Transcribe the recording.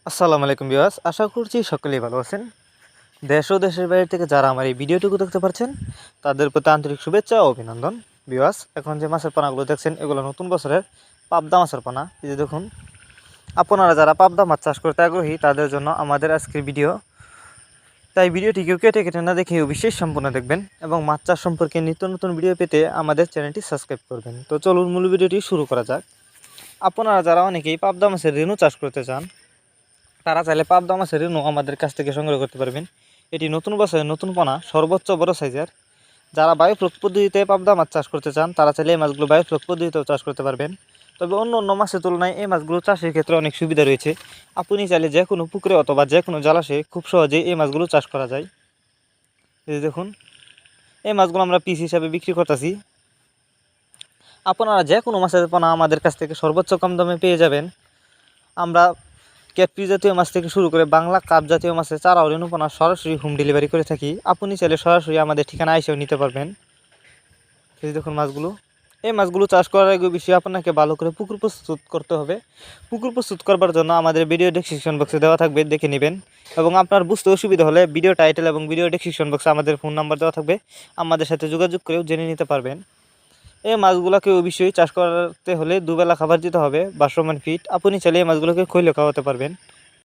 আসসালামু আলাইকুম ভিউয়ার্স, আশা করছি সকলেই ভালো আছেন। দেশ ও দেশের বাইরে থেকে যারা আমার এই ভিডিওটুকু দেখতে পাচ্ছেন তাদের প্রতি আন্তরিক শুভেচ্ছা ও অভিনন্দন। ভিউয়ার্স, এখন যে মাছের পোনাগুলো দেখছেন এগুলো নতুন বছরের পাবদা মাছের পোনা। এই যে দেখুন, আপনারা যারা পাবদা মাছ চাষ করতে আগ্রহী তাদের জন্য আমাদের আজকের ভিডিও। তাই ভিডিওটি কেউ কেটে কেটে না দেখে বিশেষ সম্পূর্ণ দেখবেন এবং মাছ চাষ সম্পর্কে নিত্য নতুন ভিডিও পেতে আমাদের চ্যানেলটি সাবস্ক্রাইব করবেন। তো চলুন মূল ভিডিওটি শুরু করা যাক। আপনারা যারা অনেকেই পাবদা মাছের রেণু চাষ করতে চান তারা চাইলে পাবদা মাছের রেণু আমাদের কাছ থেকে সংগ্রহ করতে পারবেন। এটি নতুন বছরের নতুন পোনা, সর্বোচ্চ বড় সাইজের। যারা বায়োফ্লক পদ্ধতিতে পাবদা মাছ চাষ করতে চান তারা চাইলে এই মাছগুলো বায়োফ্লক পদ্ধতিতেও চাষ করতে পারবেন। তবে অন্য অন্য মাছের তুলনায় এই মাছগুলো চাষের ক্ষেত্রে অনেক সুবিধা রয়েছে। আপনি চাইলে যে কোনো পুকুরে অথবা যে কোনো জলাশয়ে খুব সহজেই এই মাছগুলো চাষ করা যায়। এই দেখুন, এই মাছগুলো আমরা পিস হিসাবে বিক্রি করতেছি। আপনারা যে কোনো মাছের পোনা আমাদের কাছ থেকে সর্বোচ্চ কম দামে পেয়ে যাবেন। আমরা ক্যাটফিশ জাতীয় মাছ থেকে শুরু করে বাংলা কাপ জাতীয় মাছের চারা ও রেণুপোনা সরাসরি হোম ডেলিভারি করে থাকি। আপনি চাইলে সরাসরি আমাদের ঠিকানা এসেও নিতে পারবেন। এই দেখুন মাছগুলো। এই মাছগুলো চাষ করার আগে বিষয়ে আপনাকে ভালো করে পুকুর প্রস্তুত করতে হবে। পুকুর প্রস্তুত করবার জন্য আমাদের ভিডিও ডেসক্রিপশন বক্সে দেওয়া থাকবে, দেখে নেবেন। এবং আপনার বুঝতে অসুবিধা হলে ভিডিও টাইটেল এবং ভিডিও ডেসক্রিপশন বক্সে আমাদের ফোন নাম্বার দেওয়া থাকবে, আমাদের সাথে যোগাযোগ করেও জেনে নিতে পারবেন। এই মাছগুলোকে অবশ্যই চাষ করতে হলে দুবেলা খাবার দিতে হবে, 12 ফিট। আপনি চাইলে এই মাছগুলোকে খৈলে খাওয়াতে পারবেন।